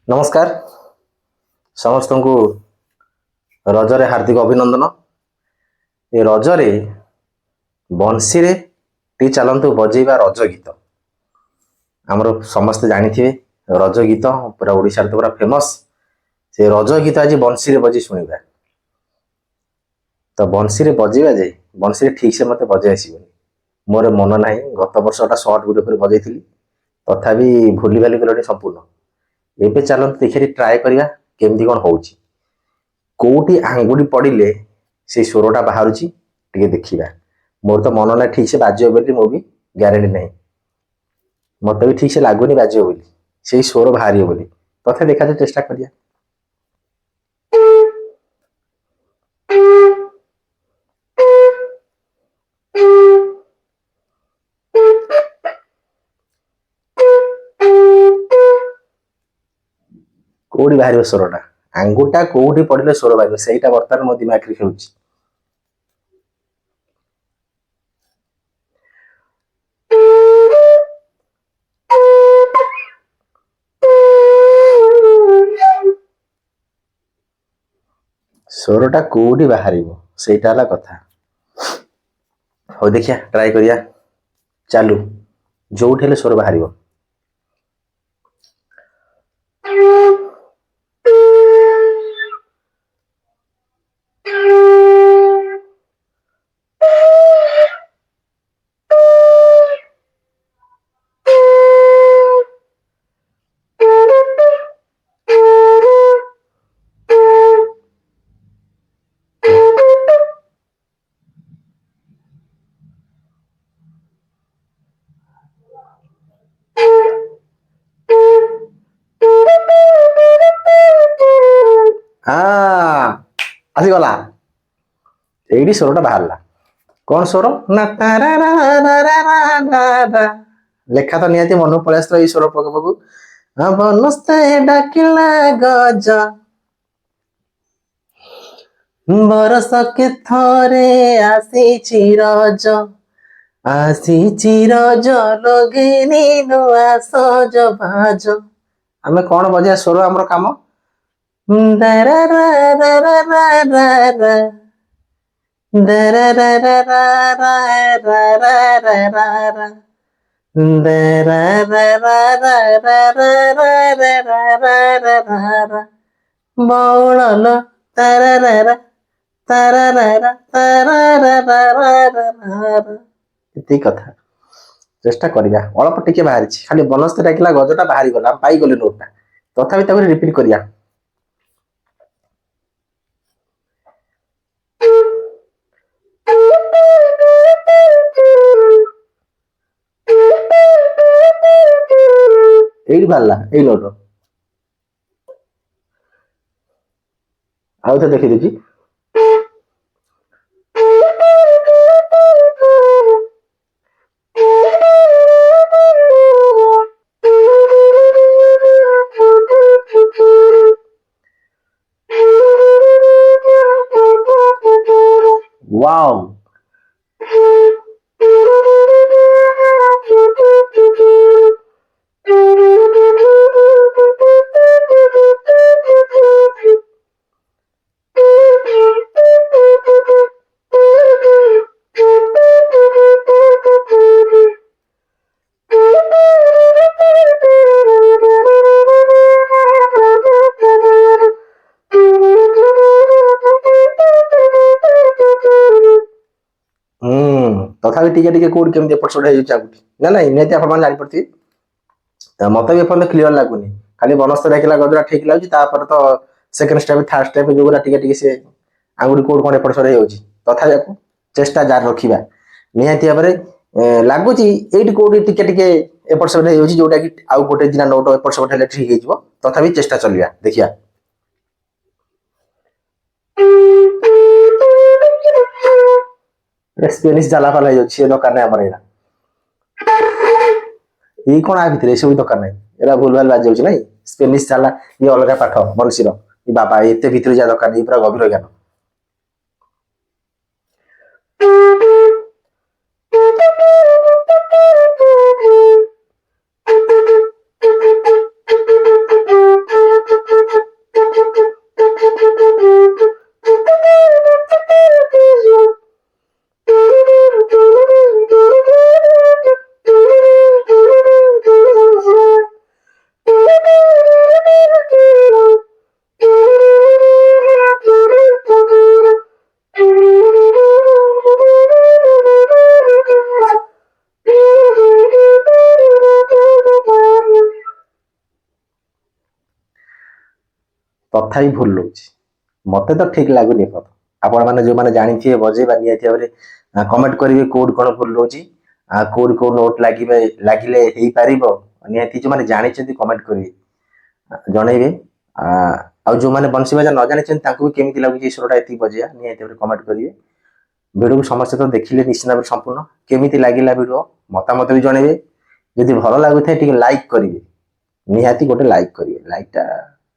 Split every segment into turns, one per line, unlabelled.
नमस्कार समस्त को रजरे हार्दिक अभिनंदन। ये रजरे बंशी रे टी चलतु बजेवा रज गीत आमर समस्त जानी थे। रज गीत पूरा ओडिशा तो पूरा फेमस से रज गीत आज बंशी रे बजी शुणा। तो बंशी रे बजेवा जाए बंशी रे ठीक से मत बजे आसबनी मोर मन ना। गत वर्ष गोटा सर्ट वीडियो बजे तथापि भूली भाली गलनी संपूर्ण। एबे चलते देखिए ट्राए करिया केमती कौन होउची कोटी आंगुड़ी पड़िले से स्वरटा बाहर देखिया। मोर तो मन ना ठीक से बाजो बोली मो भी ग्यारंटी नहीं मत भी ठीक से लगुनि बाजो बोली से स्वर बाहर बोली तथा देखा चेष्टा करिया। कोड़ी बाहर स्वरटा आंगुटा कोठी पड़े स्वर बाहर से बर्तमान मो दिमाग रे खेलुची। स्वरटा कोठी बाहर से कथा। हो देखिया ट्राए करिया चालू जो स्वर बाहर। हाँ आसीगला ये स्वरटा बाहर कौन स्वर ना तारा रा रा रा रा रा लेखा तो निहाती मन पलैस ये स्वर पक पकू बनस्ते डाकिला गज बरस के थरे आसी रज लगेनी नुआ सज भाज आमे कौन बजा स्वर आमर काम दारा रा रा रा रा रा दारा रा रा रा रा रा रा रा रा दारा रा रा रा रा रा रा रा रा रा रा बौल तारा रा रा तारा रा रा तारा रा रा रा रा एति कथा चेष्टा करिया अल्प टिके बाहर खाली बनस्ते डाकिला गजटा बाहरी गला पाई गले नोटटा तथापि ताको रिपीट करिया। एई बाला एई नोट आउ तो देखि देछि वाओ तथापि टिके टिके कोड केमती एपट सेपट हो जाउची ना नहीं निहती आपण मान जानि पड़ती मत भी एपन क्लियर लागुनी खाली बनस्ते डाकिला गजरा ठीक लागुची तापर तो सेकंड स्टेप थर्ड स्टेप जो टिके टिके से आंगुरी कोड कोन एपट सेपट होउची तथापि चेष्टा जार रखिबा निहती भाबरे लागुची एटी कोड टिके टिके एपट सेपट होउची जोटा कि आउ गोटे दिना नोट एपट सेपट हेले ठीक हेजिवो तथापि चेष्टा चलिया देखिया। स्पेनिश जाला फाला होछि दरकार नै हमर एरा ये कौन आ भितर सब दरकार नहीं एरा भूल भाल बाज जाउछि नहीं स्पेनिश जाला ये अलग पाठ बंशीर ये बाबा एते भितर जा दरकार नहीं पूरा गभीर ज्ञान। तथापि भूल रोचे मत तो ठीक लगुनि पद आपण मैंने जो मैंने जानी बजेबा निहती भाव में कमेंट करेंगे कौट कौन भूल रोचे कौट कौ नोट लगे लगिले हो पार निहती जो मैंने जानी कमेंट करेंगे जनइबे आ जो मैंने बंसी बजा न जानी भी केमी लगुच स्वरटा ये बजेया निहती भाव कमेंट करेंगे वीडियो को समस्त तो देखिले निश्चित भाव संपूर्ण केमी लगिला वीडियो मतामत भी जनइबे जदि भल लगुए टे लाइक करेंगे निहाती गोटे लाइक करेंगे लाइकटा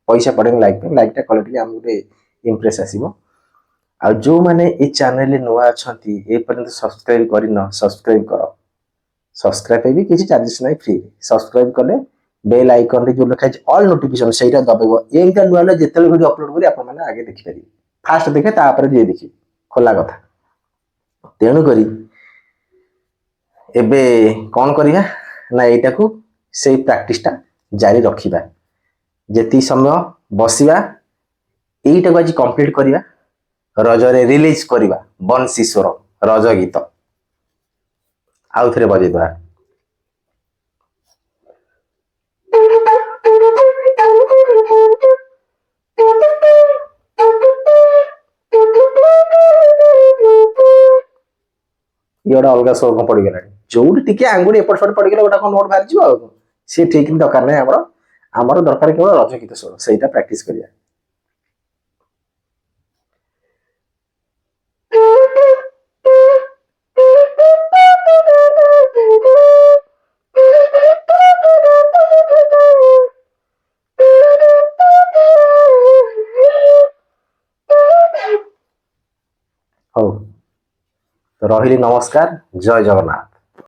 पैसा पड़े लाइकटा कले टे आम गोटे इम्प्रेस आसो आ जो मैंने ये चैनल नुआ अच्छा पर्यंत सब्सक्राइब कर सब्सक्राइब कर सब्सक्राइब भी किसी चार्जेस ना फ्री सब्सक्राइब कले बेल आइकन रे जो लिखा है ऑल नोटिफिकेशन सेटा दबाइबो एटा नुआ जिते वीडियो अपलोड करी आपण माने आगे देखि पारि फास्ट देखे तापर जे देखि खोला कथा तेणु करी एबे कौन करिया ना एटा को से प्रैक्टिस टा जारी रखिबा जेती समय बसिबा एटा को आज कंप्लीट करिया रजरे रिलीज करिबा बंसी स्वर रज गीत आउ थरे बजेबा ये अलग स्वर पड़गला जो टी आंगुड़ी एपट सट पड़गला गोटा नोट बाहर सी ठीक दरकार ना आमर दरकार केवल रज गीत स्वर से प्रैक्टिस करिया हो तो रही नमस्कार जय जगन्नाथ।